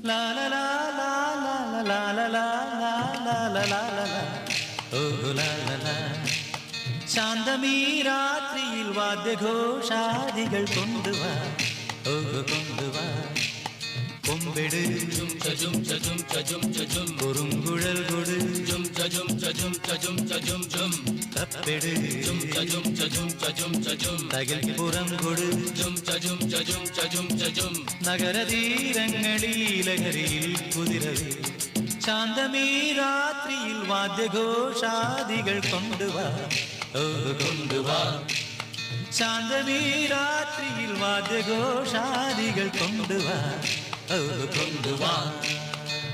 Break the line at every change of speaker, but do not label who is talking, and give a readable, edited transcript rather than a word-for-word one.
La la la la la la la la la la la la la la oh la la la ശാന്തമീ രാത്രിയിൽ വാദ്യഘോഷാദികൾ കൊണ്ടുവാ ഓ കൊണ്ടുവാ കൊമ്പെട് കുറുങ്കുഴൽ കൊട് തപ്പെട് തകിൽപ്പുറം കൊട് നഗരതീരങ്ങളിൽ ലഹരിയിൽ കുതിരവേ ശാന്തമീ രാത്രിയിൽ വാദ്യഘോഷാദികൾ കൊണ്ടുവാ ഓ കൊണ്ടുവാ ശാന്തമീ രാത്രിയിൽ വാദ്യഘോഷാദികൾ കൊണ്ടുവാ ഓ കൊണ്ടുവാ